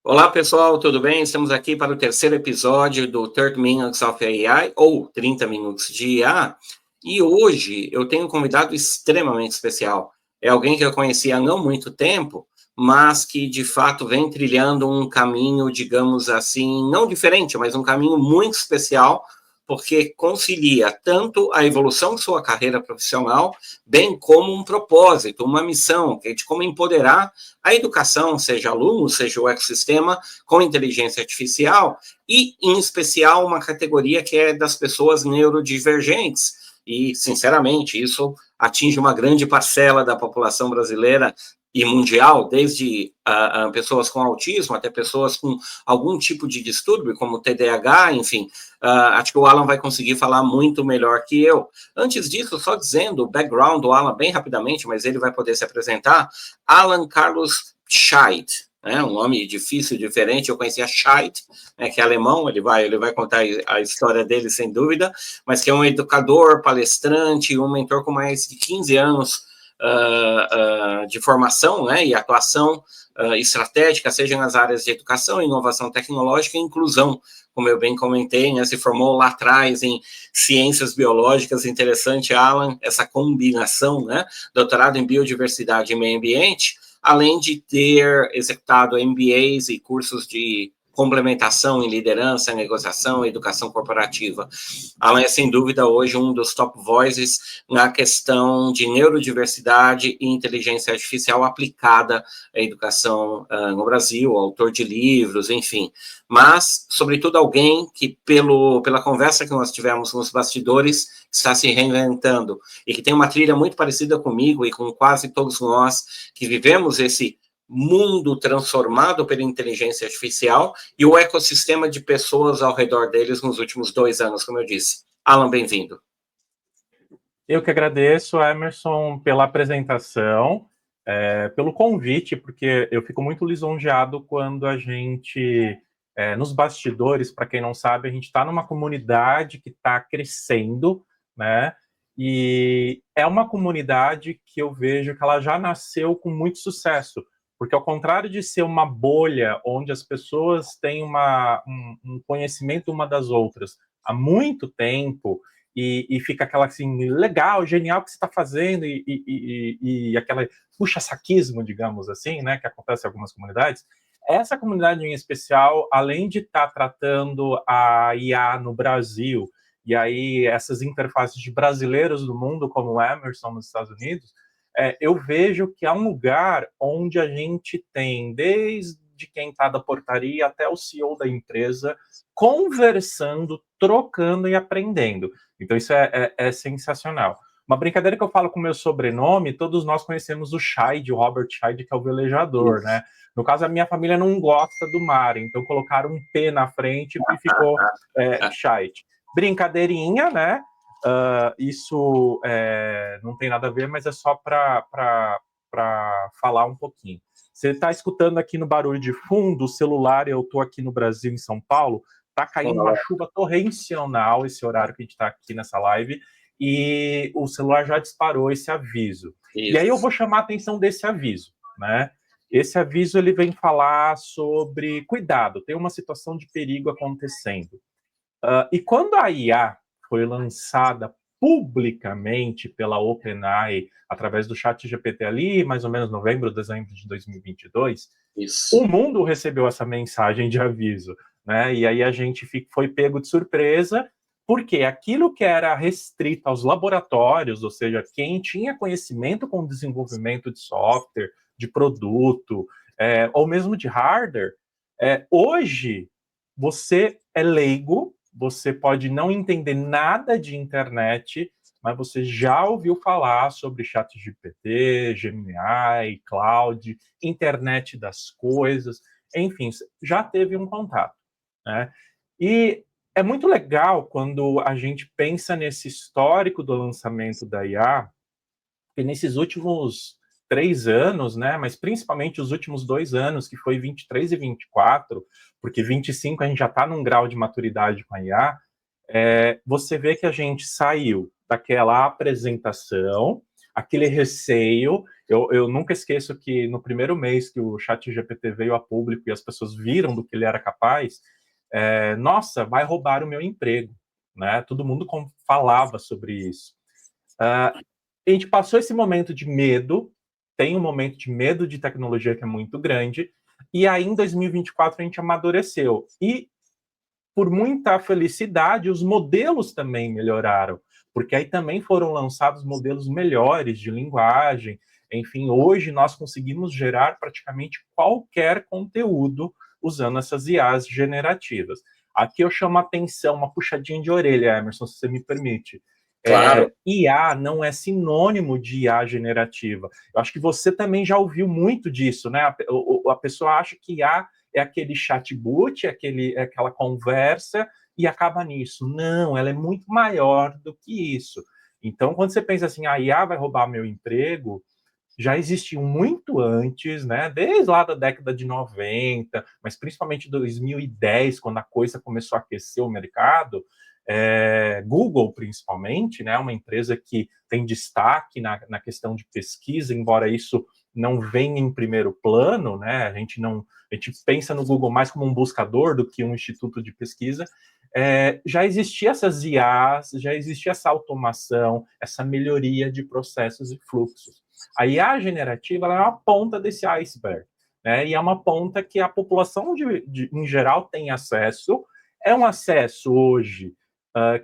Olá, pessoal, tudo bem? Estamos aqui para o terceiro episódio do 30 Minutes of AI, ou 30 Minutos de IA, e hoje eu tenho um convidado extremamente especial. É alguém que eu conheci há não muito tempo, mas que, de fato, vem trilhando um caminho, digamos assim, não diferente, mas um caminho muito especial, porque concilia tanto a evolução de sua carreira profissional, bem como um propósito, uma missão, que é de como empoderar a educação, seja aluno, seja o ecossistema, com inteligência artificial, e, em especial, uma categoria que é das pessoas neurodivergentes. E, sinceramente, isso atinge uma grande parcela da população brasileira e mundial, desde pessoas com autismo até pessoas com algum tipo de distúrbio, como TDAH, enfim. Acho que o Alan vai conseguir falar muito melhor que eu. Antes disso, só dizendo o background do Alan bem rapidamente, mas ele vai poder se apresentar. Alan Carlos Scheidt, né, um nome difícil, diferente. Eu conhecia Scheidt, né, que é alemão, ele vai contar a história dele, sem dúvida, mas que é um educador, palestrante, um mentor com mais de 15 anos de formação, né, e atuação estratégica, seja nas áreas de educação, inovação tecnológica e inclusão, como eu bem comentei, né, se formou lá atrás em ciências biológicas. Interessante, Alan, essa combinação, né, doutorado em biodiversidade e meio ambiente, além de ter executado MBAs e cursos de complementação em liderança, negociação e educação corporativa. Alan é, sem dúvida, hoje um dos top voices na questão de neurodiversidade e inteligência artificial aplicada à educação no Brasil, autor de livros, enfim. Mas, sobretudo, alguém que, pela conversa que nós tivemos nos bastidores, está se reinventando e que tem uma trilha muito parecida comigo e com quase todos nós que vivemos esse mundo transformado pela inteligência artificial e o ecossistema de pessoas ao redor deles nos últimos 2 anos, como eu disse. Alan, bem-vindo. Eu que agradeço, Emerson, pela apresentação, pelo convite, porque eu fico muito lisonjeado quando a gente, nos bastidores, para quem não sabe, a gente está numa comunidade que está crescendo, né? E é uma comunidade que eu vejo que ela já nasceu com muito sucesso, porque ao contrário de ser uma bolha onde as pessoas têm um conhecimento uma das outras há muito tempo, e fica aquela assim, legal, genial que você está fazendo, e aquela puxa-saquismo, digamos assim, né, que acontece em algumas comunidades. Essa comunidade em especial, além de estar tratando a IA no Brasil, e aí essas interfaces de brasileiros do mundo, como o Emerson nos Estados Unidos, eu vejo que é um lugar onde a gente tem, desde quem está da portaria até o CEO da empresa, conversando, trocando e aprendendo. Então isso é sensacional. Uma brincadeira que eu falo com o meu sobrenome, todos nós conhecemos o Scheid, o Robert Scheid, que é o velejador, né? No caso, a minha família não gosta do mar, então colocaram um P na frente e ficou Scheid. Brincadeirinha, né? Isso não tem nada a ver, mas é só para falar um pouquinho. Você está escutando aqui no barulho de fundo, o celular, eu estou aqui no Brasil, em São Paulo, está caindo uma chuva torrencial esse horário que a gente está aqui nessa live, e o celular já disparou esse aviso. Isso. E aí eu vou chamar a atenção desse aviso, né? Esse aviso ele vem falar sobre cuidado, tem uma situação de perigo acontecendo. E quando a IA foi lançada publicamente pela OpenAI através do ChatGPT ali, mais ou menos novembro, dezembro de 2022, o mundo recebeu essa mensagem de aviso, né? E aí a gente foi pego de surpresa, porque aquilo que era restrito aos laboratórios, ou seja, quem tinha conhecimento com o desenvolvimento de software, de produto, ou mesmo de hardware, hoje você é leigo, você pode não entender nada de internet, mas você já ouviu falar sobre ChatGPT, Gemini, Cloud, internet das coisas, enfim, já teve um contato, né? E é muito legal quando a gente pensa nesse histórico do lançamento da IA, porque nesses últimos 3 anos, né, mas principalmente os últimos 2 anos, que foi 23 e 24, porque 25 a gente já está num grau de maturidade com a IA, você vê que a gente saiu daquela apresentação, aquele receio. Eu nunca esqueço que no primeiro mês que o ChatGPT veio a público e as pessoas viram do que ele era capaz, nossa, vai roubar o meu emprego, né? Todo mundo falava sobre isso. A gente passou esse momento de medo, tem um momento de medo de tecnologia que é muito grande, e aí em 2024 a gente amadureceu. E por muita felicidade, os modelos também melhoraram, porque aí também foram lançados modelos melhores de linguagem. Enfim, hoje nós conseguimos gerar praticamente qualquer conteúdo usando essas IAs generativas. Aqui eu chamo a atenção, uma puxadinha de orelha, Emerson, se você me permite. Claro. IA não é sinônimo de IA generativa. Eu acho que você também já ouviu muito disso, né? A pessoa acha que IA é aquele chatbot, é aquela conversa e acaba nisso. Não, ela é muito maior do que isso. Então, quando você pensa assim, a IA vai roubar meu emprego, já existiu muito antes, né? Desde lá da década de 90, mas principalmente 2010, quando a coisa começou a aquecer o mercado. Google, principalmente, né? Uma empresa que tem destaque na questão de pesquisa, embora isso não venha em primeiro plano, né? A gente pensa no Google mais como um buscador do que um instituto de pesquisa. Já existia essas IAs, já existia essa automação, essa melhoria de processos e fluxos. A IA generativa ela é uma ponta desse iceberg, né? E é uma ponta que a população em geral tem acesso. É um acesso hoje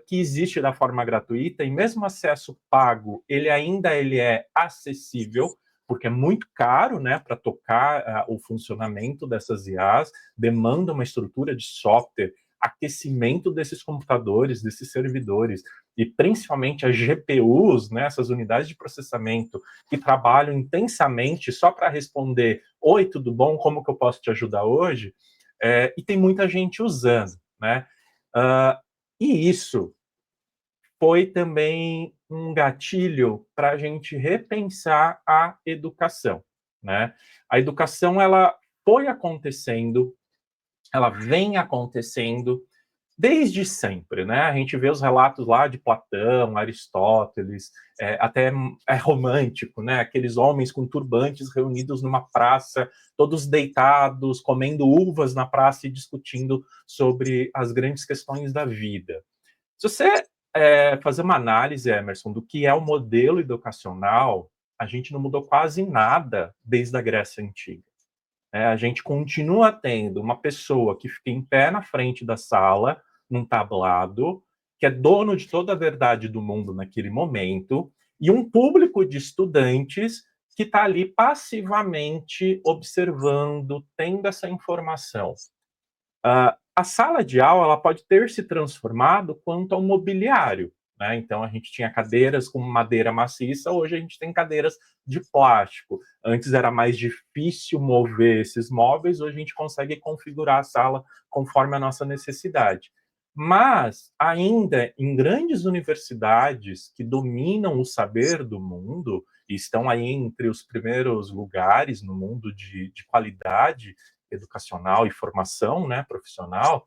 que existe da forma gratuita, e mesmo acesso pago, ele é acessível, porque é muito caro, né, para tocar o funcionamento dessas IAs, demanda uma estrutura de software, aquecimento desses computadores, desses servidores, e principalmente as GPUs, né, essas unidades de processamento que trabalham intensamente só para responder: oi, tudo bom? Como que eu posso te ajudar hoje? E tem muita gente usando, né? E isso foi também um gatilho para a gente repensar a educação, né? A educação, ela foi acontecendo, ela vem acontecendo desde sempre, né? A gente vê os relatos lá de Platão, Aristóteles, até é romântico, né? Aqueles homens com turbantes reunidos numa praça, todos deitados, comendo uvas na praça e discutindo sobre as grandes questões da vida. Se você fazer uma análise, Emerson, do que é o modelo educacional, a gente não mudou quase nada desde a Grécia Antiga. A gente continua tendo uma pessoa que fica em pé na frente da sala, num tablado, que é dono de toda a verdade do mundo naquele momento, e um público de estudantes que está ali passivamente observando, tendo essa informação. A sala de aula ela pode ter se transformado quanto ao mobiliário, né? Então a gente tinha cadeiras com madeira maciça, hoje a gente tem cadeiras de plástico. Antes era mais difícil mover esses móveis, hoje a gente consegue configurar a sala conforme a nossa necessidade. Mas ainda em grandes universidades que dominam o saber do mundo e estão aí entre os primeiros lugares no mundo de qualidade educacional e formação, né, profissional,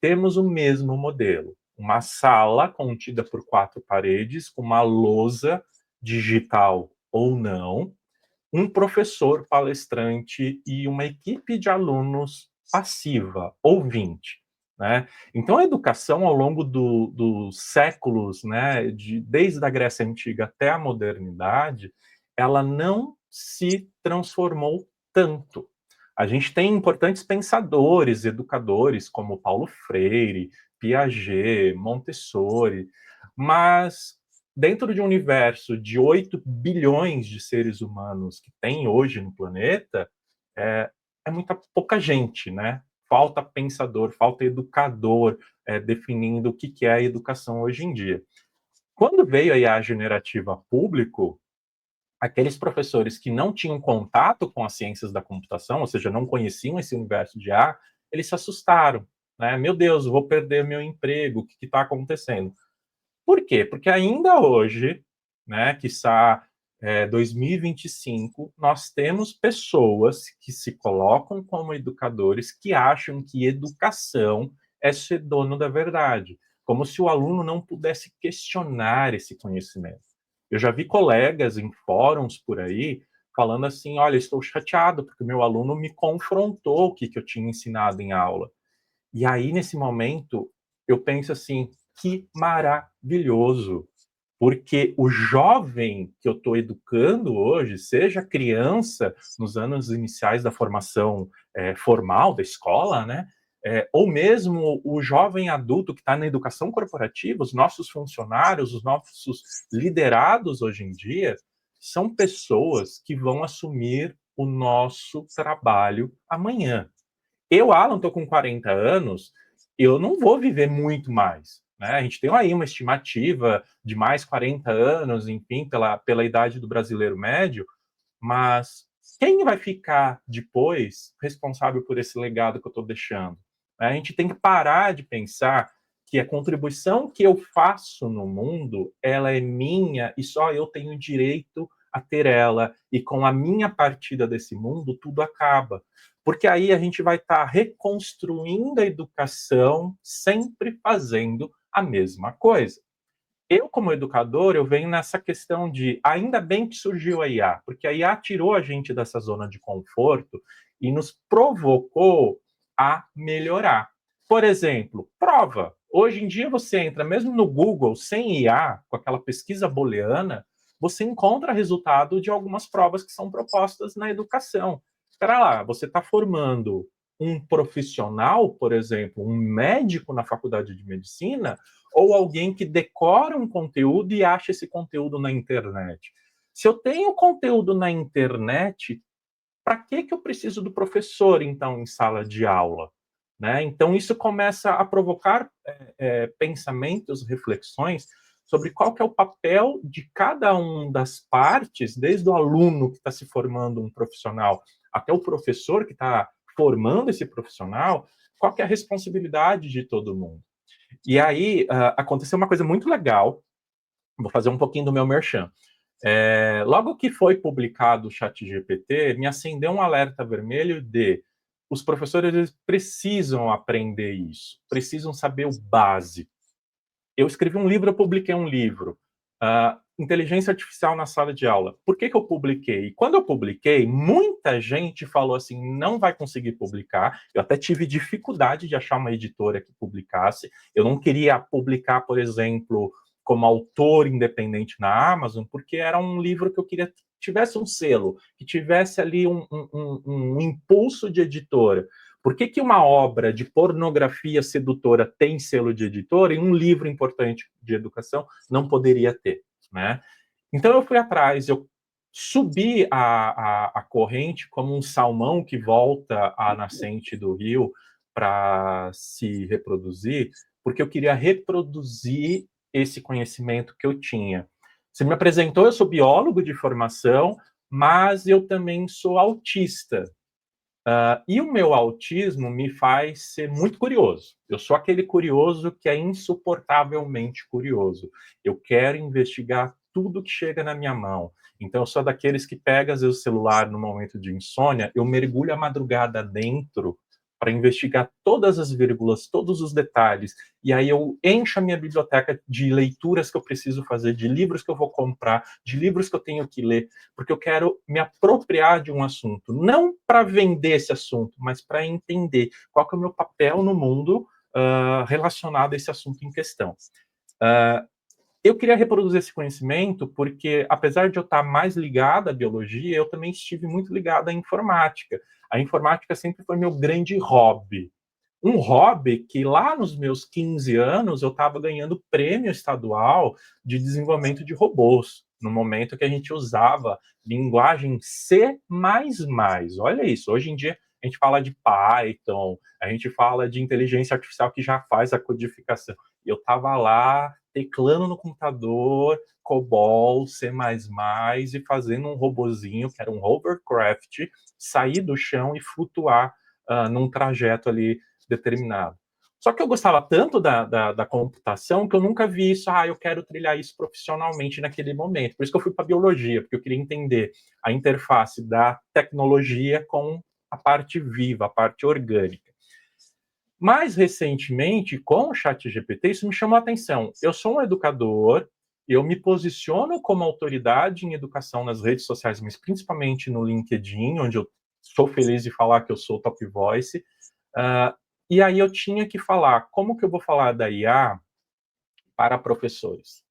temos o mesmo modelo. Uma sala contida por 4 paredes, com uma lousa digital ou não, um professor palestrante e uma equipe de alunos passiva, ouvinte. Né? Então, a educação, ao longo dos séculos, né, desde a Grécia Antiga até a modernidade, ela não se transformou tanto. A gente tem importantes pensadores, educadores, como Paulo Freire, Piaget, Montessori, mas dentro de um universo de 8 bilhões de seres humanos que tem hoje no planeta, é muita pouca gente, né? Falta pensador, falta educador definindo o que é a educação hoje em dia. Quando veio a IA generativa a público, aqueles professores que não tinham contato com as ciências da computação, ou seja, não conheciam esse universo de IA, eles se assustaram. Né? Meu Deus, vou perder meu emprego, o que está acontecendo? Por quê? Porque ainda hoje, né, quiçá 2025, nós temos pessoas que se colocam como educadores que acham que educação é ser dono da verdade, como se o aluno não pudesse questionar esse conhecimento. Eu já vi colegas em fóruns por aí falando assim, olha, estou chateado porque o meu aluno me confrontou o que eu tinha ensinado em aula. E aí, nesse momento, eu penso assim, que maravilhoso, porque o jovem que eu estou educando hoje, seja criança nos anos iniciais da formação formal da escola, né? Ou mesmo o jovem adulto que está na educação corporativa, os nossos funcionários, os nossos liderados hoje em dia, são pessoas que vão assumir o nosso trabalho amanhã. Eu, Alan, estou com 40 anos, eu não vou viver muito mais. Né? A gente tem aí uma estimativa de mais 40 anos, enfim, pela idade do brasileiro médio, mas quem vai ficar depois responsável por esse legado que eu estou deixando? A gente tem que parar de pensar que a contribuição que eu faço no mundo, ela é minha e só eu tenho direito a ter ela, e com a minha partida desse mundo, tudo acaba. Porque aí a gente vai estar reconstruindo a educação, sempre fazendo a mesma coisa. Eu, como educador, eu venho nessa questão de, ainda bem que surgiu a IA, porque a IA tirou a gente dessa zona de conforto e nos provocou a melhorar. Por exemplo, prova. Hoje em dia você entra mesmo no Google sem IA, com aquela pesquisa booleana, você encontra resultado de algumas provas que são propostas na educação. Espera lá, você está formando um profissional, por exemplo, um médico na faculdade de medicina, ou alguém que decora um conteúdo e acha esse conteúdo na internet. Se eu tenho conteúdo na internet, para que eu preciso do professor, então, em sala de aula? Né? Então, isso começa a provocar pensamentos, reflexões sobre qual que é o papel de cada uma das partes, desde o aluno que está se formando um profissional até o professor que está formando esse profissional, qual que é a responsabilidade de todo mundo. E aí aconteceu uma coisa muito legal, vou fazer um pouquinho do meu merchan. Logo que foi publicado o ChatGPT, me acendeu um alerta vermelho de os professores eles precisam aprender isso, precisam saber o básico. Eu escrevi um livro, eu publiquei um livro. Inteligência Artificial na Sala de Aula. Por que eu publiquei? E quando eu publiquei, muita gente falou assim, não vai conseguir publicar. Eu até tive dificuldade de achar uma editora que publicasse. Eu não queria publicar, por exemplo, como autor independente na Amazon, porque era um livro que eu queria que tivesse um selo, que tivesse ali um impulso de editora. Por que uma obra de pornografia sedutora tem selo de editora e um livro importante de educação não poderia ter? Né? Então eu fui atrás, eu subi a corrente como um salmão que volta à nascente do rio para se reproduzir, porque eu queria reproduzir esse conhecimento que eu tinha. Você me apresentou, eu sou biólogo de formação, mas eu também sou autista. E o meu autismo me faz ser muito curioso. Eu sou aquele curioso que é insuportavelmente curioso. Eu quero investigar tudo que chega na minha mão. Então, eu sou daqueles que pega às vezes, o celular no momento de insônia, eu mergulho a madrugada dentro para investigar todas as vírgulas, todos os detalhes. E aí eu encho a minha biblioteca de leituras que eu preciso fazer, de livros que eu vou comprar, de livros que eu tenho que ler, porque eu quero me apropriar de um assunto, não para vender esse assunto, mas para entender qual que é o meu papel no mundo relacionado a esse assunto em questão. Eu queria reproduzir esse conhecimento porque, apesar de eu estar mais ligado à biologia, eu também estive muito ligado à informática. A informática sempre foi meu grande hobby. Um hobby que lá nos meus 15 anos eu estava ganhando prêmio estadual de desenvolvimento de robôs, no momento que a gente usava linguagem C++. Olha isso, hoje em dia a gente fala de Python, a gente fala de inteligência artificial que já faz a codificação. E eu estava lá teclando no computador, COBOL, C++, e fazendo um robozinho, que era um hovercraft, sair do chão e flutuar num trajeto ali determinado. Só que eu gostava tanto da computação que eu nunca vi isso, eu quero trilhar isso profissionalmente naquele momento. Por isso que eu fui para a biologia, porque eu queria entender a interface da tecnologia com a parte viva, a parte orgânica. Mais recentemente, com o ChatGPT, isso me chamou a atenção. Eu sou um educador, eu me posiciono como autoridade em educação nas redes sociais, mas principalmente no LinkedIn, onde eu sou feliz de falar que eu sou top voice. E aí eu tinha que falar, como que eu vou falar da IA para professores?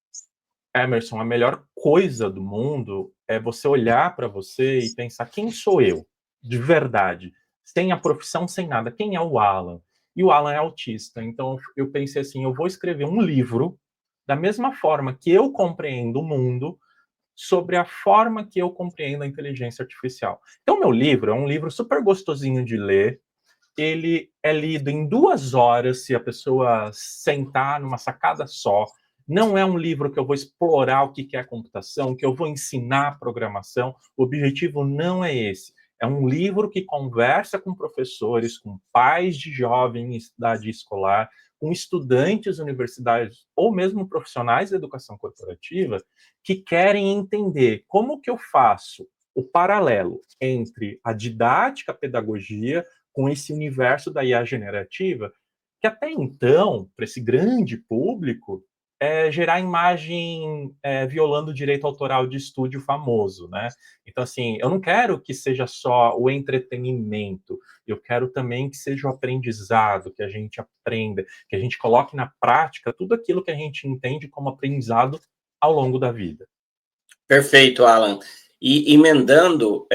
Emerson, a melhor coisa do mundo é você olhar para você e pensar, quem sou eu, de verdade? Sem a profissão, sem nada. Quem é o Alan? E o Alan é autista. Então eu pensei assim, eu vou escrever um livro da mesma forma que eu compreendo o mundo, sobre a forma que eu compreendo a inteligência artificial. Então, meu livro é um livro super gostosinho de ler. Ele é lido em 2 horas, se a pessoa sentar numa sacada só. Não é um livro que eu vou explorar o que é computação, que eu vou ensinar programação. O objetivo não é esse. É um livro que conversa com professores, com pais de jovens em idade escolar, com estudantes universitários ou mesmo profissionais da educação corporativa que querem entender como que eu faço o paralelo entre a didática, a pedagogia, com esse universo da IA generativa, que até então, para esse grande público, é gerar imagem violando o direito autoral de estúdio famoso, né? Então, assim, eu não quero que seja só o entretenimento, eu quero também que seja o aprendizado, que a gente aprenda, que a gente coloque na prática tudo aquilo que a gente entende como aprendizado ao longo da vida. Perfeito, Alan. E emendando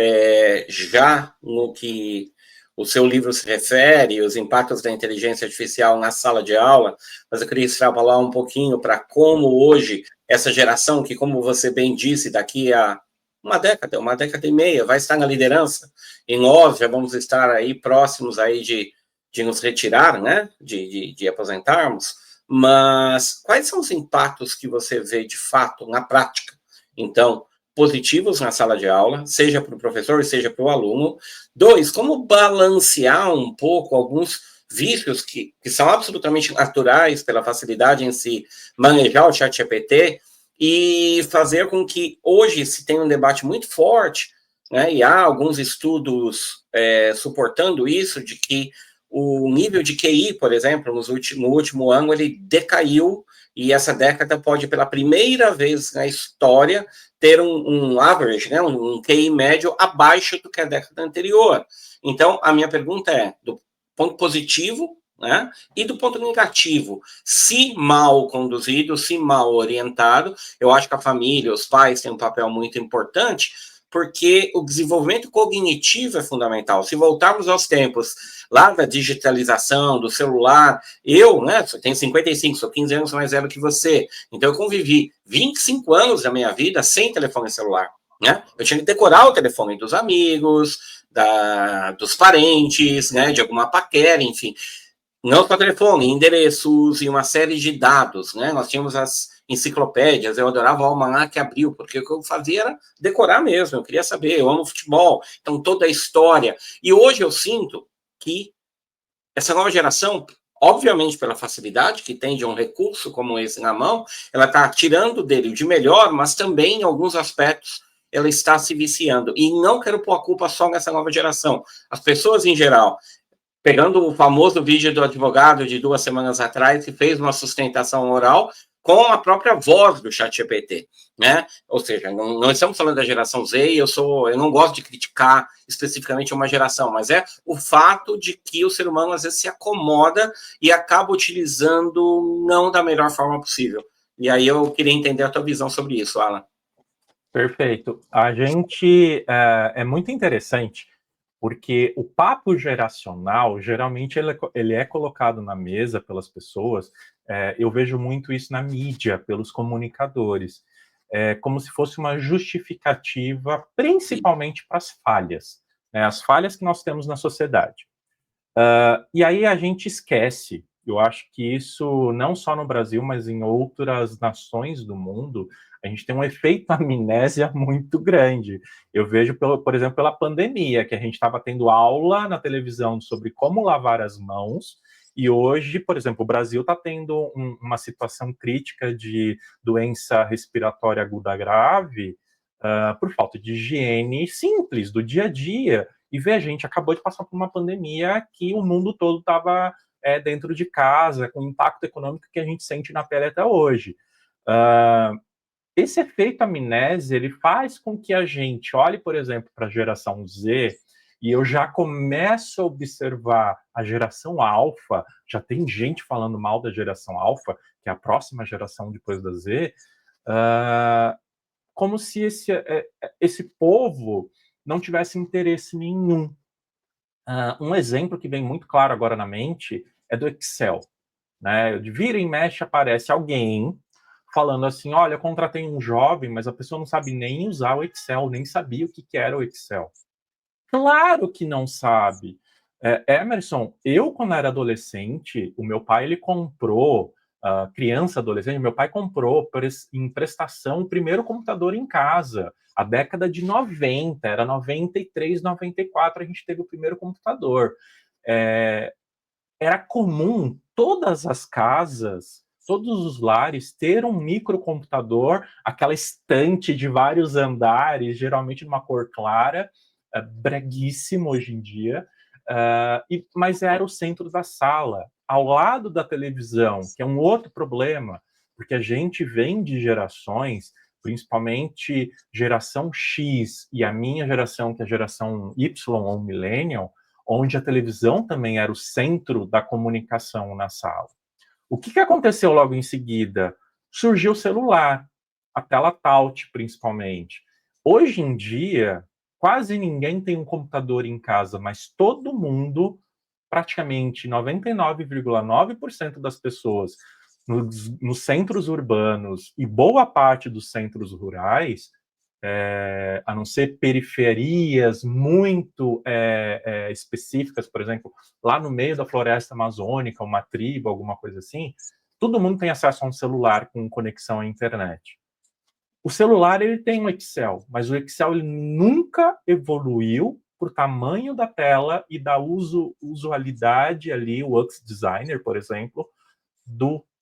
já no que o seu livro se refere, os impactos da inteligência artificial na sala de aula, mas eu queria extrapolar um pouquinho para como hoje essa geração, que como você bem disse, daqui a uma década e meia, vai estar na liderança, e nós já vamos estar aí próximos aí de nos retirar, né, de aposentarmos, mas quais são os impactos que você vê de fato na prática? Então, positivos na sala de aula, seja para o professor, seja para o aluno. 2, como balancear um pouco alguns vícios que são absolutamente naturais pela facilidade em se manejar o ChatGPT e fazer com que hoje se tenha um debate muito forte, né, e há alguns estudos suportando isso, de que o nível de QI, por exemplo, no último ano, ele decaiu, e essa década pode, pela primeira vez na história, ter um average, né, um QI médio abaixo do que a década anterior. Então, a minha pergunta é, do ponto positivo, né, e do ponto negativo, se mal conduzido, se mal orientado, eu acho que a família, os pais têm um papel muito importante, porque o desenvolvimento cognitivo é fundamental. Se voltarmos aos tempos lá da digitalização, do celular, eu, né, tenho 55, sou 15 anos mais velho que você, então eu convivi 25 anos da minha vida sem telefone celular, né? Eu tinha que decorar o telefone dos amigos, dos parentes, né, de alguma paquera, enfim. Não só telefone, endereços e uma série de dados, né? Nós tínhamos as enciclopédias, eu adorava o Almanac Abril, porque o que eu fazia era decorar mesmo, eu queria saber, eu amo futebol, então toda a história. E hoje eu sinto que essa nova geração, obviamente pela facilidade que tem de um recurso como esse na mão, ela está tirando dele o de melhor, mas também em alguns aspectos ela está se viciando. E não quero pôr a culpa só nessa nova geração. As pessoas em geral, pegando o famoso vídeo do advogado de 2 semanas atrás, que fez uma sustentação oral com a própria voz do ChatGPT, né? Ou seja, não estamos falando da geração Z, eu não gosto de criticar especificamente uma geração, mas é o fato de que o ser humano às vezes se acomoda e acaba utilizando não da melhor forma possível. E aí eu queria entender a tua visão sobre isso, Alan. Perfeito. A gente é muito interessante, porque o papo geracional, geralmente, ele é colocado na mesa pelas pessoas. Eu vejo muito isso na mídia, pelos comunicadores, como se fosse uma justificativa, principalmente para as falhas, né, as falhas que nós temos na sociedade. E aí a gente esquece, eu acho que isso não só no Brasil, mas em outras nações do mundo, a gente tem um efeito amnésia muito grande. Eu vejo, por exemplo, pela pandemia, que a gente estava tendo aula na televisão sobre como lavar as mãos, e hoje, por exemplo, o Brasil está tendo uma situação crítica de doença respiratória aguda grave, por falta de higiene simples do dia a dia. E ver, a gente acabou de passar por uma pandemia que o mundo todo estava dentro de casa, com o impacto econômico que a gente sente na pele até hoje. esse efeito amnésia, ele faz com que a gente olhe, por exemplo, para a geração Z, e eu já começo a observar a geração alfa, já tem gente falando mal da geração alfa, que é a próxima geração depois da Z, como se esse povo não tivesse interesse nenhum. Um exemplo que vem muito claro agora na mente é do Excel. Né? De vira e mexe aparece alguém falando assim, olha, eu contratei um jovem, mas a pessoa não sabe nem usar o Excel, nem sabia o que era o Excel. Claro que não sabe. Emerson, eu quando era adolescente, o meu pai ele comprou, criança, adolescente, meu pai comprou em prestação o primeiro computador em casa, a década de 90, era 93, 94, a gente teve o primeiro computador. Era comum todas as casas, todos os lares ter um microcomputador, aquela estante de vários andares, geralmente numa cor clara, breguíssimo hoje em dia, mas era o centro da sala, ao lado da televisão, que é um outro problema, porque a gente vem de gerações, principalmente geração X e a minha geração, que é a geração Y ou Millennial, onde a televisão também era o centro da comunicação na sala. O que aconteceu logo em seguida? Surgiu o celular, a tela touch, principalmente. Hoje em dia, quase ninguém tem um computador em casa, mas todo mundo, praticamente 99,9% das pessoas nos centros urbanos e boa parte dos centros rurais, a não ser periferias muito específicas, por exemplo, lá no meio da floresta amazônica, uma tribo, alguma coisa assim, todo mundo tem acesso a um celular com conexão à internet. O celular ele tem um Excel, mas o Excel ele nunca evoluiu por tamanho da tela e da usualidade ali, o UX Designer, por exemplo,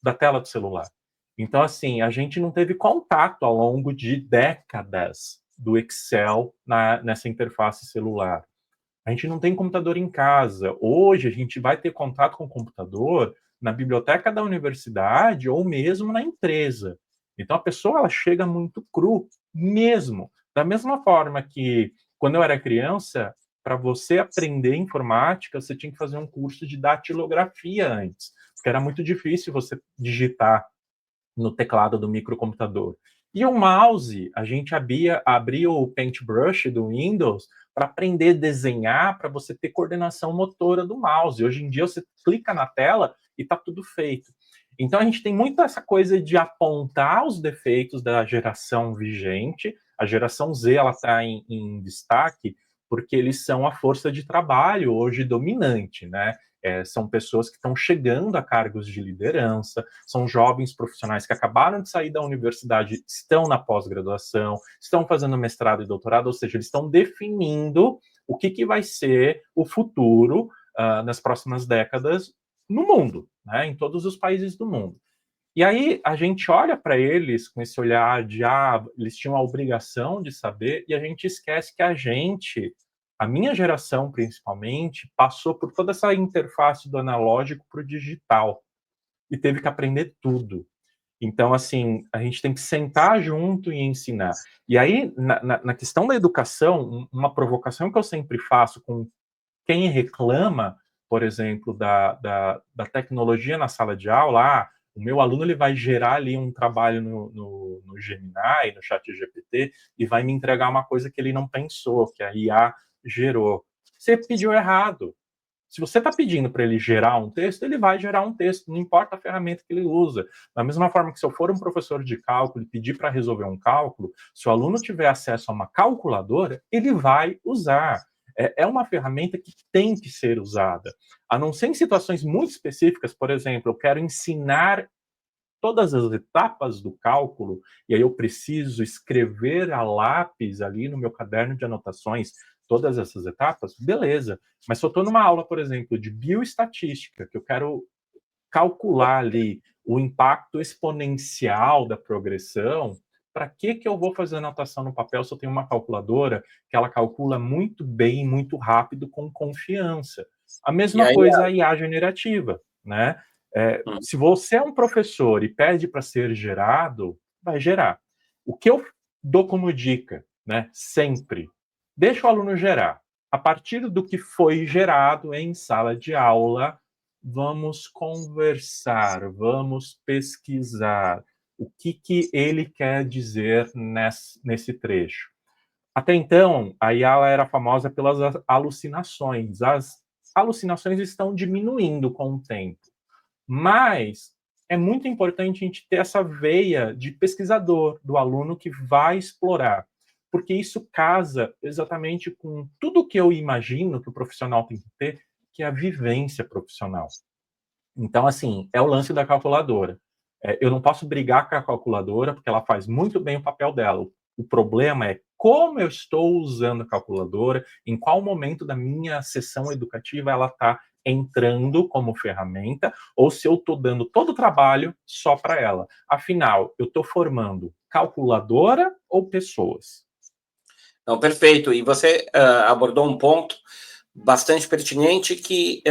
da tela do celular. Então, assim, a gente não teve contato ao longo de décadas do Excel nessa interface celular. A gente não tem computador em casa. Hoje, a gente vai ter contato com o computador na biblioteca da universidade ou mesmo na empresa. Então, a pessoa ela chega muito cru, mesmo. Da mesma forma que, quando eu era criança, para você aprender informática, você tinha que fazer um curso de datilografia antes, porque era muito difícil você digitar no teclado do microcomputador. E o mouse, a gente abria o Paintbrush do Windows para aprender a desenhar, para você ter coordenação motora do mouse. Hoje em dia você clica na tela e está tudo feito. Então a gente tem muito essa coisa de apontar os defeitos da geração vigente. A geração Z ela está em destaque porque eles são a força de trabalho hoje dominante, né? São pessoas que estão chegando a cargos de liderança, são jovens profissionais que acabaram de sair da universidade, estão na pós-graduação, estão fazendo mestrado e doutorado, ou seja, eles estão definindo o que vai ser o futuro nas próximas décadas no mundo, né, em todos os países do mundo. E aí a gente olha para eles com esse olhar de eles tinham a obrigação de saber, e a gente esquece que a minha geração principalmente, passou por toda essa interface do analógico para o digital e teve que aprender tudo. Então, assim, a gente tem que sentar junto e ensinar. E aí, na questão da educação, uma provocação que eu sempre faço com quem reclama, por exemplo, da tecnologia na sala de aula, o meu aluno ele vai gerar ali um trabalho no Gemini, no ChatGPT, e vai me entregar uma coisa que ele não pensou, que a IA gerou. Você pediu errado. Se você está pedindo para ele gerar um texto, ele vai gerar um texto, não importa a ferramenta que ele usa. Da mesma forma que se eu for um professor de cálculo e pedir para resolver um cálculo, se o aluno tiver acesso a uma calculadora, ele vai usar. É uma ferramenta que tem que ser usada. A não ser em situações muito específicas, por exemplo, eu quero ensinar todas as etapas do cálculo, e aí eu preciso escrever a lápis ali no meu caderno de anotações todas essas etapas, beleza. Mas se eu estou numa aula, por exemplo, de bioestatística, que eu quero calcular ali o impacto exponencial da progressão, para que eu vou fazer anotação no papel se eu tenho uma calculadora que ela calcula muito bem, muito rápido, com confiança? A mesma coisa a IA generativa, né? Se você é um professor e pede para ser gerado, vai gerar. O que eu dou como dica, né, sempre, deixa o aluno gerar. A partir do que foi gerado em sala de aula, vamos conversar, vamos pesquisar o que ele quer dizer nesse trecho. Até então, a Yala era famosa pelas alucinações. As alucinações estão diminuindo com o tempo, mas é muito importante a gente ter essa veia de pesquisador, do aluno que vai explorar, porque isso casa exatamente com tudo que eu imagino que o profissional tem que ter, que é a vivência profissional. Então, assim, é o lance da calculadora. Eu não posso brigar com a calculadora, porque ela faz muito bem o papel dela. O problema é como eu estou usando a calculadora, em qual momento da minha sessão educativa ela está entrando como ferramenta, ou se eu estou dando todo o trabalho só para ela. Afinal, eu estou formando calculadora ou pessoas? Não, perfeito. E você abordou um ponto bastante pertinente que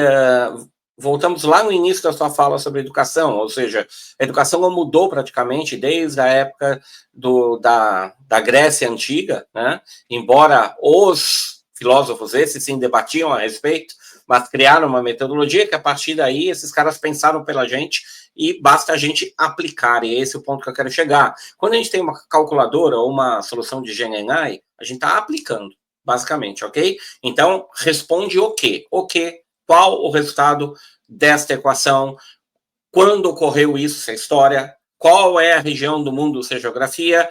voltamos lá no início da sua fala sobre educação, ou seja, a educação não mudou praticamente desde a época da Grécia Antiga, né? Embora os filósofos esses sim debatiam a respeito, mas criaram uma metodologia que a partir daí esses caras pensaram pela gente e basta a gente aplicar, e esse é o ponto que eu quero chegar. Quando a gente tem uma calculadora ou uma solução de GenAI, a gente está aplicando, basicamente, ok? Então, responde o quê? O quê? Qual o resultado desta equação? Quando ocorreu isso, essa história? Qual é a região do mundo, essa geografia?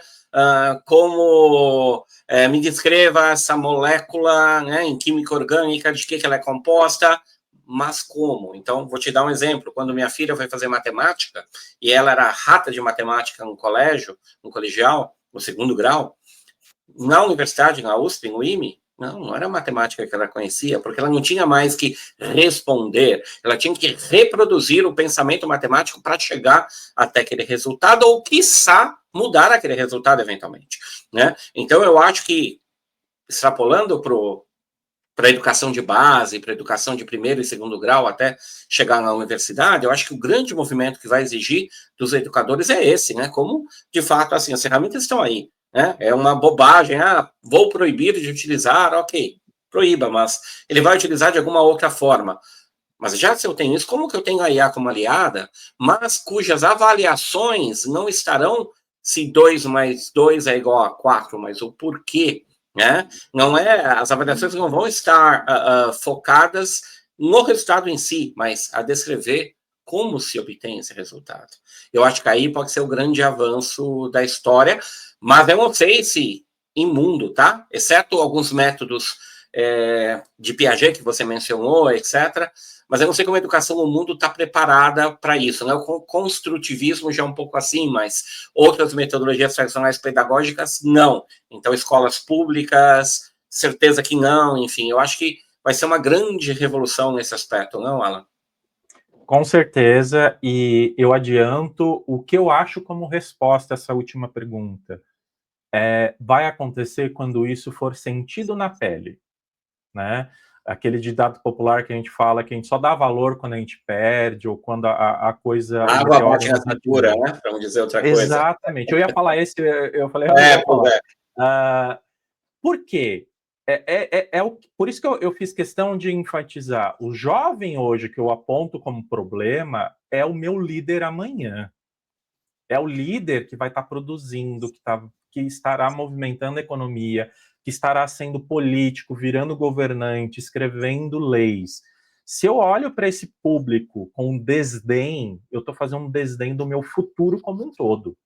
Me descreva essa molécula, né, em química orgânica, de que ela é composta, mas como? Então, vou te dar um exemplo. Quando minha filha foi fazer matemática, e ela era rata de matemática no colégio, no colegial, no segundo grau, na universidade, na USP, no IME, não era matemática que ela conhecia, porque ela não tinha mais que responder, ela tinha que reproduzir o pensamento matemático para chegar até aquele resultado, ou, quiçá, mudar aquele resultado eventualmente, né? Então, eu acho que, extrapolando para a educação de base, para a educação de primeiro e segundo grau, até chegar na universidade, eu acho que o grande movimento que vai exigir dos educadores é esse, né? Como, de fato, assim, as ferramentas estão aí, né? É uma bobagem, vou proibir de utilizar, ok, proíba, mas ele vai utilizar de alguma outra forma. Mas já se eu tenho isso, como que eu tenho a IA como aliada, mas cujas avaliações não estarão se 2 mais 2 é igual a 4, mas o porquê, né? Não é, as avaliações não vão estar focadas no resultado em si, mas a descrever como se obtém esse resultado. Eu acho que aí pode ser o grande avanço da história, mas eu não sei se imundo, tá? Exceto alguns métodos de Piaget que você mencionou, etc., mas eu não sei como a educação no mundo está preparada para isso, né? O construtivismo já é um pouco assim, mas outras metodologias tradicionais pedagógicas, não. Então, escolas públicas, certeza que não, enfim, eu acho que vai ser uma grande revolução nesse aspecto, não, Alan? Com certeza, e eu adianto o que eu acho como resposta a essa última pergunta. Vai acontecer quando isso for sentido na pele, né? Aquele ditado popular que a gente fala que a gente só dá valor quando a gente perde ou quando a coisa, A o água meteoro bate na não cintura, atinge. né? Para não dizer outra coisa. Exatamente. Eu ia falar esse, eu falei, eu não vou falar. Por quê? Por isso que eu fiz questão de enfatizar. O jovem hoje que eu aponto como problema é o meu líder amanhã. É o líder que vai estar produzindo, que estará movimentando a economia, que estará sendo político, virando governante, escrevendo leis. Se eu olho para esse público com desdém, eu estou fazendo um desdém do meu futuro como um todo.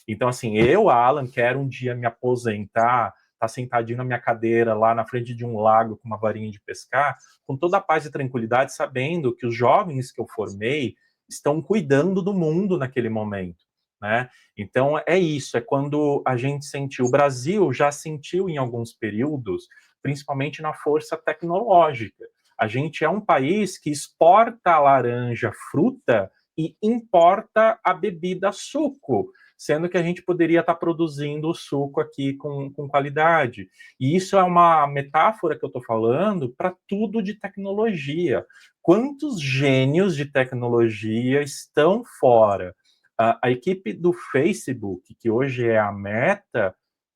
Então, assim, eu, Alan, quero um dia me aposentar, estar sentadinho na minha cadeira lá na frente de um lago com uma varinha de pescar, com toda a paz e tranquilidade, sabendo que os jovens que eu formei estão cuidando do mundo naquele momento, né? Então, é isso, é quando a gente sentiu, o Brasil já sentiu em alguns períodos, principalmente na força tecnológica. A gente é um país que exporta a laranja, fruta, e importa a bebida suco, sendo que a gente poderia estar produzindo o suco aqui com qualidade. E isso é uma metáfora que eu estou falando para tudo de tecnologia. Quantos gênios de tecnologia estão fora? A equipe do Facebook, que hoje é a Meta,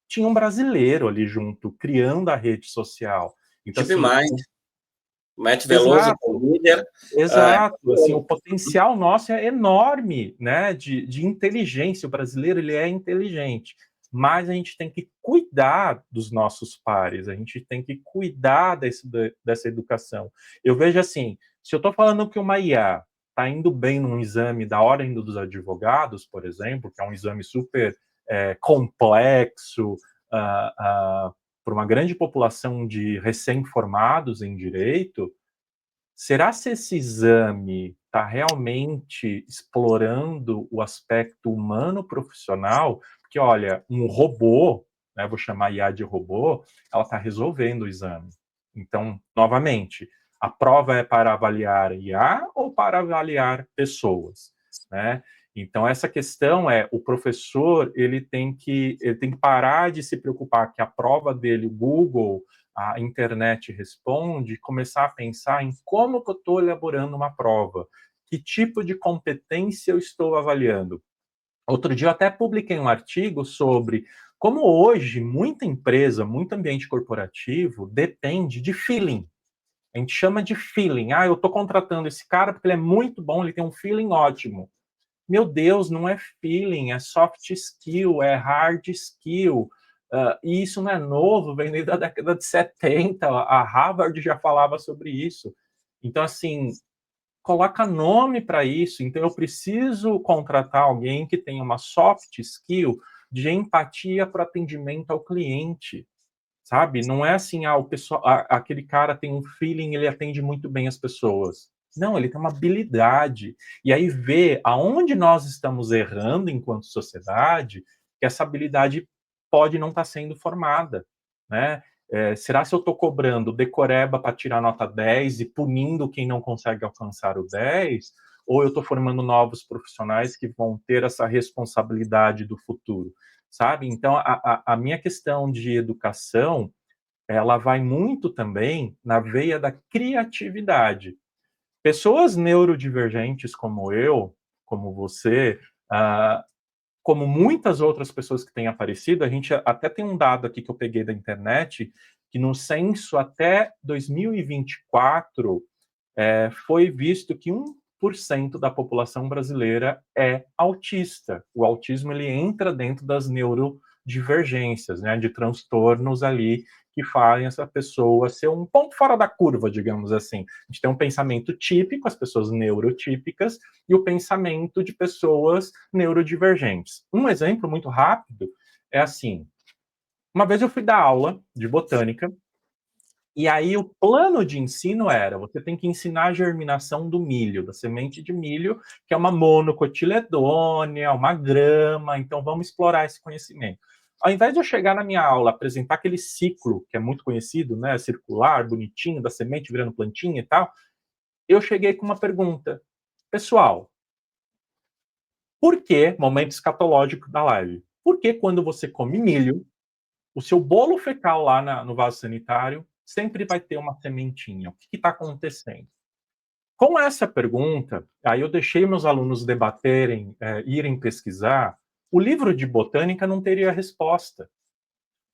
tinha um brasileiro ali junto, criando a rede social. Então, assim, DeepMind, Matt Veloso, que é o exato, líder. exato. Assim, o potencial nosso é enorme, né, de inteligência. O brasileiro, ele é inteligente, mas a gente tem que cuidar dos nossos pares, a gente tem que cuidar dessa educação. Eu vejo assim, se eu estou falando que uma IA está indo bem num exame da Ordem dos Advogados, por exemplo, que é um exame super complexo, para uma grande população de recém-formados em direito, será se esse exame está realmente explorando o aspecto humano profissional? Porque, olha, um robô, né, vou chamar IA de robô, ela está resolvendo o exame. Então, novamente, a prova é para avaliar IA ou para avaliar pessoas, né? Então, essa questão é, o professor, ele tem que parar de se preocupar que a prova dele, o Google, a internet responde, começar a pensar em como que eu estou elaborando uma prova, que tipo de competência eu estou avaliando. Outro dia eu até publiquei um artigo sobre como hoje muita empresa, muito ambiente corporativo depende de feeling. A gente chama de feeling. Ah, eu estou contratando esse cara porque ele é muito bom, ele tem um feeling ótimo. Meu Deus, não é feeling, é soft skill, é hard skill. E isso não é novo, vem desde a década de 70, a Harvard já falava sobre isso. Então, assim, coloca nome para isso. Então, eu preciso contratar alguém que tenha uma soft skill de empatia para atendimento ao cliente, sabe? Não é assim, o pessoal, aquele cara tem um feeling, ele atende muito bem as pessoas. Não, ele tem uma habilidade. E aí ver aonde nós estamos errando enquanto sociedade, que essa habilidade pode não estar sendo formada, né? Será se eu estou cobrando decoreba para tirar nota 10 e punindo quem não consegue alcançar o 10? Ou eu estou formando novos profissionais que vão ter essa responsabilidade do futuro? Sabe? Então, a minha questão de educação, ela vai muito também na veia da criatividade. Pessoas neurodivergentes como eu, como você, como muitas outras pessoas que têm aparecido, a gente até tem um dado aqui que eu peguei da internet, que no censo até 2024, foi visto que 1% da população brasileira é autista. O autismo ele entra dentro das neurodivergências, né, de transtornos ali que fazem essa pessoa ser um ponto fora da curva, digamos assim. A gente tem um pensamento típico, as pessoas neurotípicas, e o pensamento de pessoas neurodivergentes. Um exemplo muito rápido é assim: uma vez eu fui dar aula de botânica, e aí o plano de ensino era, você tem que ensinar a germinação do milho, da semente de milho, que é uma monocotiledônia, uma grama, então vamos explorar esse conhecimento. Ao invés de eu chegar na minha aula, apresentar aquele ciclo, que é muito conhecido, né, circular, bonitinho, da semente virando plantinha e tal, eu cheguei com uma pergunta. Pessoal, por que, momento escatológico da live, por que quando você come milho, o seu bolo fecal lá no vaso sanitário sempre vai ter uma sementinha? O que está acontecendo? Com essa pergunta, aí eu deixei meus alunos debaterem, irem pesquisar. O livro de botânica não teria resposta.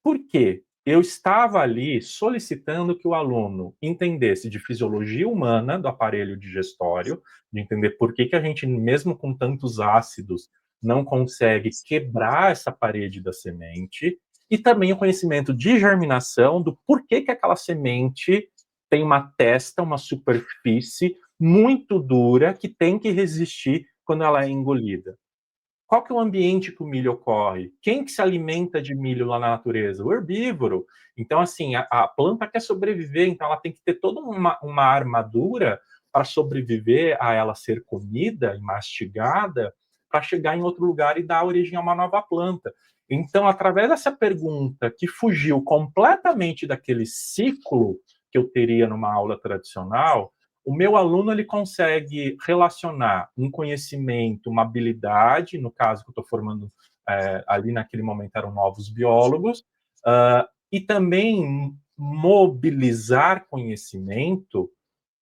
Por quê? Eu estava ali solicitando que o aluno entendesse de fisiologia humana do aparelho digestório, de entender por que a gente, mesmo com tantos ácidos, não consegue quebrar essa parede da semente, e também o conhecimento de germinação, do porquê que aquela semente tem uma testa, uma superfície muito dura que tem que resistir quando ela é engolida. Qual que é o ambiente que o milho ocorre? Quem que se alimenta de milho lá na natureza? O herbívoro. Então, assim, a planta quer sobreviver, então ela tem que ter toda uma armadura para sobreviver a ela ser comida e mastigada para chegar em outro lugar e dar origem a uma nova planta. Então, através dessa pergunta que fugiu completamente daquele ciclo que eu teria numa aula tradicional, o meu aluno ele consegue relacionar um conhecimento, uma habilidade, no caso que eu estou formando ali naquele momento eram novos biólogos, e também mobilizar conhecimento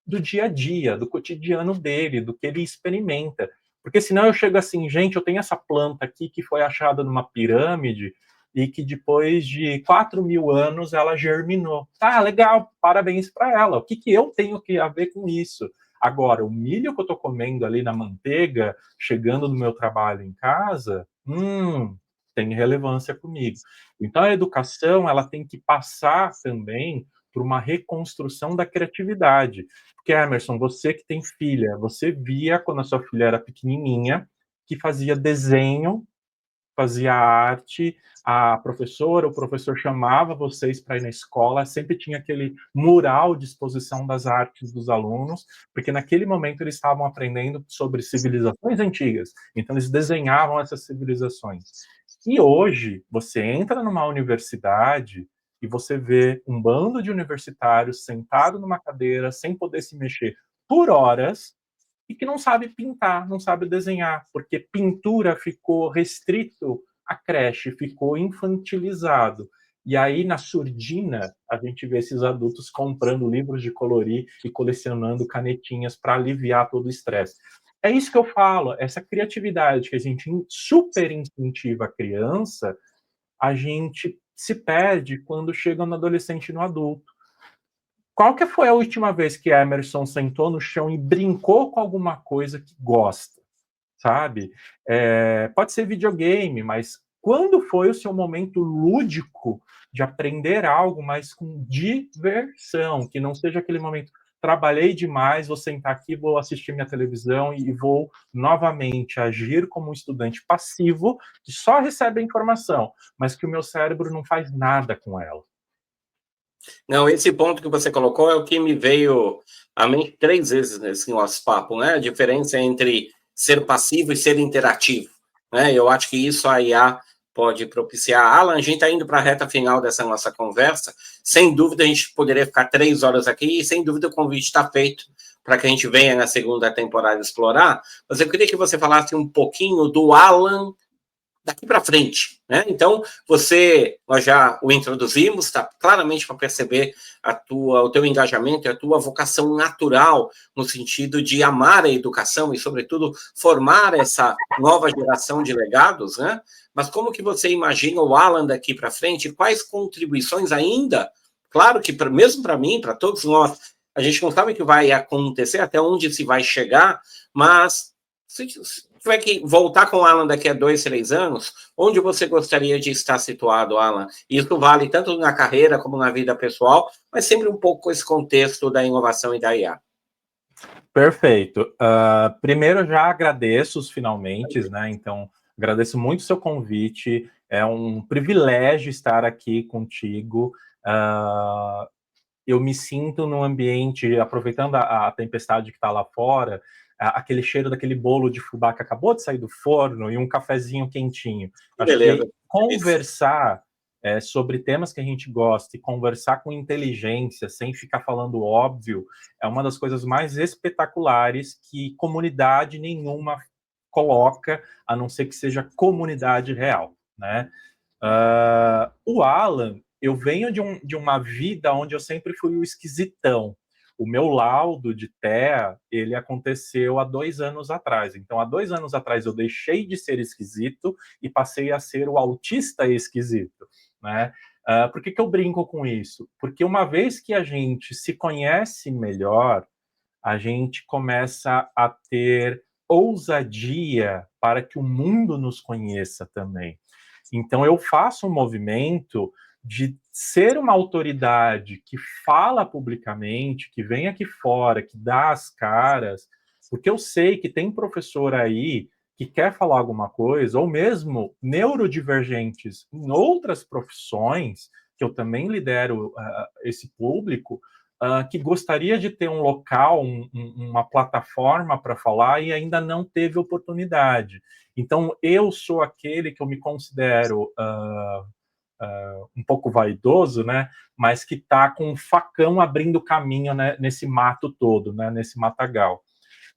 do dia a dia, do cotidiano dele, do que ele experimenta. Porque senão eu chego assim, gente, eu tenho essa planta aqui que foi achada numa pirâmide e que depois de 4.000 anos ela germinou. Tá, legal, parabéns para ela. O que eu tenho que a ver com isso? Agora, o milho que eu estou comendo ali na manteiga, chegando no meu trabalho em casa, tem relevância comigo. Então, a educação ela tem que passar também por uma reconstrução da criatividade. Porque, Emerson, você que tem filha, você via quando a sua filha era pequenininha, que fazia desenho, fazia arte, a professora, o professor chamava vocês para ir na escola, sempre tinha aquele mural de exposição das artes dos alunos, porque naquele momento eles estavam aprendendo sobre civilizações antigas, então eles desenhavam essas civilizações. E hoje, você entra numa universidade e você vê um bando de universitários sentado numa cadeira, sem poder se mexer por horas, e que não sabe pintar, não sabe desenhar, porque pintura ficou restrito à creche, ficou infantilizado. E aí, na surdina, a gente vê esses adultos comprando livros de colorir e colecionando canetinhas para aliviar todo o estresse. É isso que eu falo, essa criatividade que a gente super incentiva a criança, a gente se perde quando chega no adolescente e no adulto. Qual que foi a última vez que Emerson sentou no chão e brincou com alguma coisa que gosta, sabe? Pode ser videogame, mas quando foi o seu momento lúdico de aprender algo, mas com diversão, que não seja aquele momento, trabalhei demais, vou sentar aqui, vou assistir minha televisão e vou novamente agir como um estudante passivo, que só recebe a informação, mas que o meu cérebro não faz nada com ela. Não, esse ponto que você colocou é o que me veio à mente 3 vezes nesse nosso papo, né? A diferença entre ser passivo e ser interativo, né? Eu acho que isso a IA pode propiciar. Alan, a gente está indo para a reta final dessa nossa conversa. Sem dúvida, a gente poderia ficar 3 horas aqui e, sem dúvida, o convite está feito para que a gente venha na segunda temporada explorar. Mas eu queria que você falasse um pouquinho do Alan daqui para frente, né? Então, nós já o introduzimos, está claramente para perceber o teu engajamento e a tua vocação natural no sentido de amar a educação e, sobretudo, formar essa nova geração de legados, né? Mas como que você imagina o Alan daqui para frente? Quais contribuições ainda? Claro que, mesmo para mim, para todos nós, a gente não sabe o que vai acontecer, até onde se vai chegar, mas se tiver que voltar com o Alan daqui a 2, 3 anos, onde você gostaria de estar situado, Alan? Isso vale tanto na carreira como na vida pessoal, mas sempre um pouco com esse contexto da inovação e da IA. Perfeito. Primeiro, eu já agradeço os finalmente, né? Então, agradeço muito o seu convite. É um privilégio estar aqui contigo. Eu me sinto num ambiente, aproveitando a tempestade que está lá fora, aquele cheiro daquele bolo de fubá que acabou de sair do forno e um cafezinho quentinho. Acho que conversar sobre temas que a gente gosta e conversar com inteligência, sem ficar falando óbvio, é uma das coisas mais espetaculares que comunidade nenhuma coloca, a não ser que seja comunidade real, né? O Alan, eu venho de uma vida onde eu sempre fui o esquisitão. O meu laudo de TEA, ele aconteceu há 2 anos atrás. Então, há 2 anos atrás, eu deixei de ser esquisito e passei a ser o autista esquisito, né? Por que eu brinco com isso? Porque uma vez que a gente se conhece melhor, a gente começa a ter ousadia para que o mundo nos conheça também. Então, eu faço um movimento de ser uma autoridade que fala publicamente, que vem aqui fora, que dá as caras, porque eu sei que tem professor aí que quer falar alguma coisa, ou mesmo neurodivergentes em outras profissões, que eu também lidero esse público, que gostaria de ter um local, uma plataforma para falar e ainda não teve oportunidade. Então, eu sou aquele que eu me considero um pouco vaidoso, né? Mas que está com um facão abrindo caminho, né, nesse mato todo, né, nesse matagal.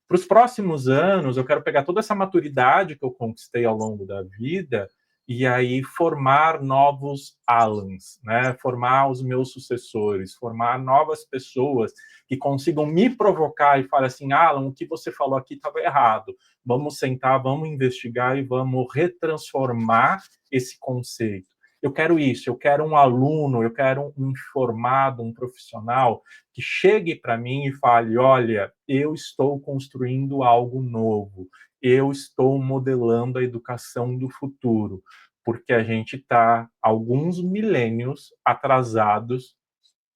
Para os próximos anos, eu quero pegar toda essa maturidade que eu conquistei ao longo da vida e aí formar novos Alans, né? Formar os meus sucessores, formar novas pessoas que consigam me provocar e falar assim, Alan, o que você falou aqui estava errado. Vamos sentar, vamos investigar e vamos retransformar esse conceito. Eu quero isso, eu quero um aluno, eu quero um formado, um profissional que chegue para mim e fale, olha, eu estou construindo algo novo, eu estou modelando a educação do futuro, porque a gente está alguns milênios atrasados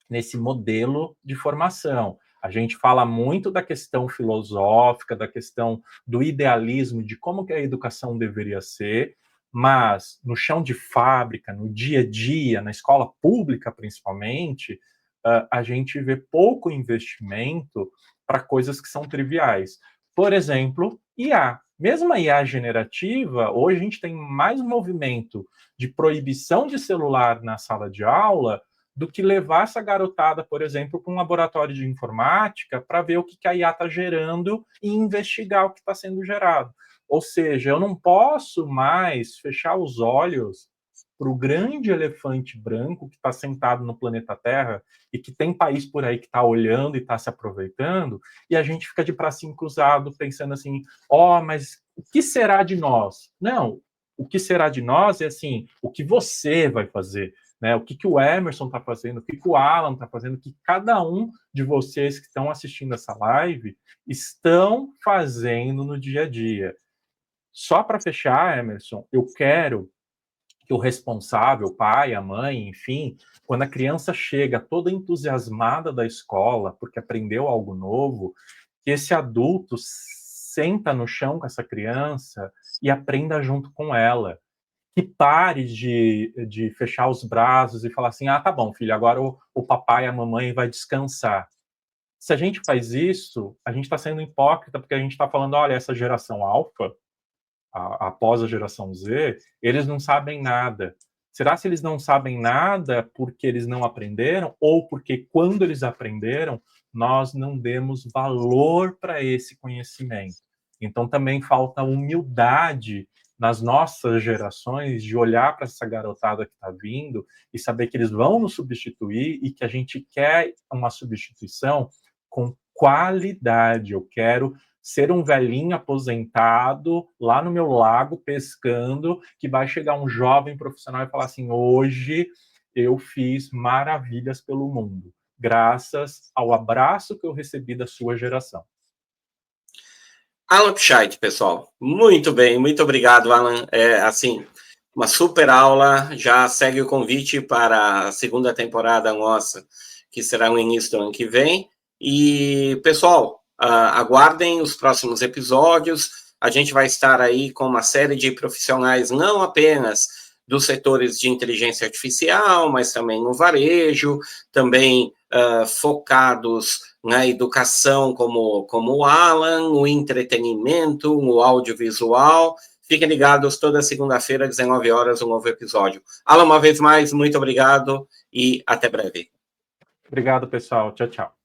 nesse modelo de formação. A gente fala muito da questão filosófica, da questão do idealismo, de como que a educação deveria ser, mas no chão de fábrica, no dia a dia, na escola pública principalmente, a gente vê pouco investimento para coisas que são triviais. Por exemplo, IA. Mesmo a IA generativa, hoje a gente tem mais movimento de proibição de celular na sala de aula do que levar essa garotada, por exemplo, para um laboratório de informática para ver o que a IA está gerando e investigar o que está sendo gerado. Ou seja, eu não posso mais fechar os olhos para o grande elefante branco que está sentado no planeta Terra e que tem país por aí que está olhando e está se aproveitando, e a gente fica de bracinho cruzado pensando assim, mas o que será de nós? Não, o que será de nós é assim, o que você vai fazer, né? O que o Emerson está fazendo, o que o Alan está fazendo, o que cada um de vocês que estão assistindo essa live estão fazendo no dia a dia. Só para fechar, Emerson, eu quero que o responsável, o pai, a mãe, enfim, quando a criança chega toda entusiasmada da escola porque aprendeu algo novo, que esse adulto senta no chão com essa criança e aprenda junto com ela. Que pare de fechar os braços e falar assim, tá bom, filho, agora o papai e a mamãe vai descansar. Se a gente faz isso, a gente está sendo hipócrita, porque a gente está falando, olha, essa geração alfa, após a geração Z, eles não sabem nada. Será se eles não sabem nada porque eles não aprenderam ou porque quando eles aprenderam, nós não demos valor para esse conhecimento? Então também falta humildade nas nossas gerações de olhar para essa garotada que está vindo e saber que eles vão nos substituir e que a gente quer uma substituição com qualidade. Eu quero ser um velhinho aposentado lá no meu lago pescando, que vai chegar um jovem profissional e falar assim, hoje eu fiz maravilhas pelo mundo, graças ao abraço que eu recebi da sua geração. Alan Pichait, pessoal. Muito bem, muito obrigado, Alan. Assim, uma super aula. Já segue o convite para a segunda temporada nossa, que será no início do ano que vem. E, pessoal, aguardem os próximos episódios. A gente vai estar aí com uma série de profissionais, não apenas dos setores de inteligência artificial, mas também no varejo, também focados na educação, como o Alan, o entretenimento, o audiovisual. Fiquem ligados, toda segunda-feira, às 19 horas, um novo episódio. Alan, uma vez mais, muito obrigado e até breve. Obrigado, pessoal. Tchau, tchau.